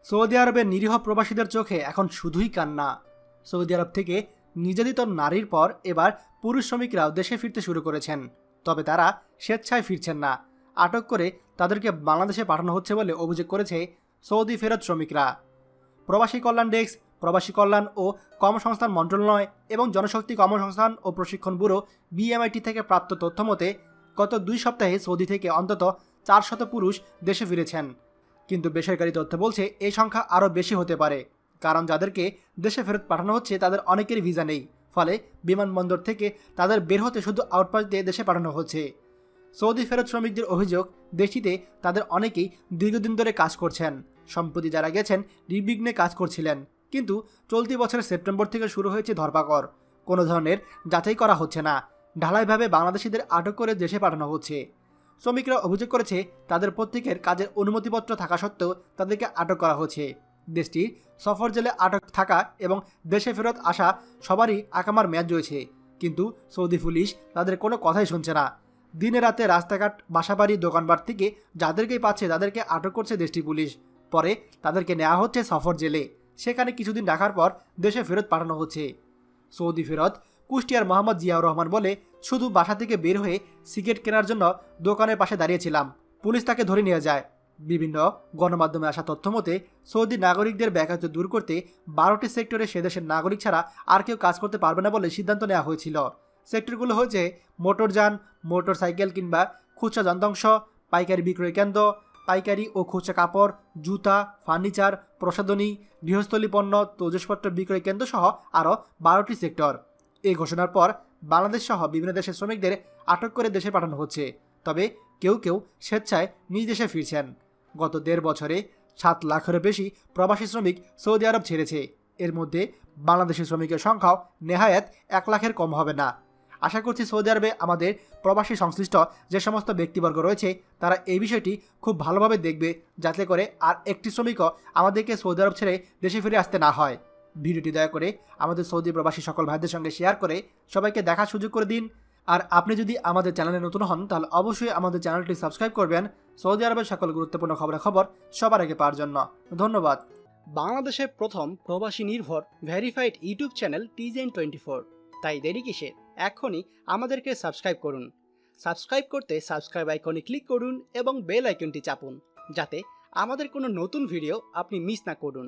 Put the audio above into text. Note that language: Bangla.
সৌদি আরবের নিরীহ প্রবাসীদের চোখে এখন শুধুই কান্না। সৌদি আরব থেকে নির্যাতিত নারীর পর এবার পুরুষ শ্রমিকরাও দেশে ফিরতে শুরু করেছেন। তবে তারা স্বেচ্ছায় ফিরছেন না, আটক করে তাদেরকে বাংলাদেশে পাঠানো হচ্ছে বলে অভিযোগ করেছে সৌদি ফেরত শ্রমিকরা। প্রবাসী কল্যাণ ডেস্ক, প্রবাসী কল্যাণ ও কর্মসংস্থান মন্ত্রণালয় এবং জনশক্তি কর্মসংস্থান ও প্রশিক্ষণ ব্যুরো বিএমআইটি থেকে প্রাপ্ত তথ্য মতে গত 2 সপ্তাহে সৌদি থেকে অন্তত 400 পুরুষ দেশে ফিরেছেন। কিন্তু বেসরকারি তথ্য বলছে এই সংখ্যা আরও বেশি হতে পারে, কারণ যাদেরকে দেশে ফেরত পাঠানো হচ্ছে তাদের অনেকেরই ভিসা নেই। ফলে বিমানবন্দর থেকে তাদের বের হতে শুধু আউটপাস দিয়ে দেশে পাঠানো হচ্ছে। সৌদি ফেরত শ্রমিকদের অভিযোগ, দেশটিতে তাদের অনেকেই দীর্ঘদিন ধরে কাজ করছেন। সম্প্রতি যারা গেছেন নির্বিঘ্নে কাজ করছিলেন, কিন্তু চলতি বছরের সেপ্টেম্বর থেকে শুরু হয়েছে ধরপাকড়। কোনো ধরনের যাচাই করা হচ্ছে না, ঢালাইভাবে বাংলাদেশিদের আটক করে দেশে পাঠানো হচ্ছে। শ্রমিকরা অভিযোগ করেছে তাদের প্রত্যেকের কাজের অনুমতিপত্র থাকা সত্ত্বেও তাদেরকে আটক করা হচ্ছে। দেশটির সফর জেলে আটক থাকা এবং দেশে ফেরত আসা সবারই আকামার মেয়াদ রয়েছে, কিন্তু সৌদি পুলিশ তাদের কোনো কথাই শুনছে না। দিনে রাতে রাস্তাঘাট, বাসাবাড়ি, দোকানপাট থেকে যাদেরকেই পাচ্ছে তাদেরকে আটক করছে দেশটির পুলিশ। পরে তাদেরকে নেওয়া হচ্ছে সফর জেলে, সেখানে কিছুদিন রাখার পর দেশে ফেরত পাঠানো হচ্ছে। সৌদি ফেরত কুষ্টিয়ার মোহাম্মদ জিয়াউর রহমান বলে, শুধু বাসা থেকে বের হয়ে সিগারেট কেনার জন্য দোকানের পাশে দাঁড়িয়েছিলাম, পুলিশ তাকে ধরে নিয়ে যায়। বিভিন্ন গণমাধ্যমে আসা তথ্য মতে সৌদি নাগরিকদের ব্যাঘাত দূর করতে 12টি সেক্টরে সে দেশের নাগরিক ছাড়া আর কেউ কাজ করতে পারবে না বলে সিদ্ধান্ত নেওয়া হয়েছিল। সেক্টরগুলো হচ্ছে মোটরযান, মোটরসাইকেল কিংবা খুচরা যন্ত্রাংশ, পাইকারি বিক্রয় কেন্দ্র, পাইকারি ও খুচরা কাপড়, জুতা, ফার্নিচার, প্রসাধনী, গৃহস্থলী পণ্য, তৈজসপত্র বিক্রয় কেন্দ্র সহ আরও 12টি সেক্টর। এই ঘোষণার পর বাংলাদেশ সহ বিভিন্ন দেশের শ্রমিকদের আটক করে দেশে পাঠানো হচ্ছে। তবে কেউ কেউ স্বেচ্ছায় নিজ দেশে ফিরছেন। গত 1.5 বছরে 7 লাখেরও বেশি প্রবাসী শ্রমিক সৌদি আরব ছেড়েছে। এর মধ্যে বাংলাদেশি শ্রমিকের সংখ্যাও নেহায়াত 1 লাখের কম হবে না। আশা করছি সৌদি আরবে আমাদের প্রবাসী সংশ্লিষ্ট যে সমস্ত ব্যক্তিবর্গ রয়েছে তারা এই বিষয়টি খুব ভালোভাবে দেখবে, যাতে করে আর একটি শ্রমিকও আমাদেরকে সৌদি আরব ছেড়ে দেশে ফিরে আসতে না হয়। ভিডিওটি দয়া করে আমাদের সৌদি প্রবাসী সকল ভাইদের সঙ্গে শেয়ার করে সবাইকে দেখার সুযোগ করে দিন। আর আপনি যদি আমাদের চ্যানেলে নতুন হন তাহলে অবশ্যই আমাদের চ্যানেলটি সাবস্ক্রাইব করবেন সৌদি আরবের সকল গুরুত্বপূর্ণ খবরাখবর সবার আগে পাওয়ার জন্য। ধন্যবাদ। বাংলাদেশের প্রথম প্রবাসী নির্ভর ভেরিফাইড ইউটিউব চ্যানেল TJN24, তাই দেরি কিসের, এখনই আমাদেরকে সাবস্ক্রাইব করুন। সাবস্ক্রাইব করতে সাবস্ক্রাইব আইকনে ক্লিক করুন এবং বেল আইকনটি চাপুন, যাতে আমাদের কোনো নতুন ভিডিও আপনি মিস না করুন।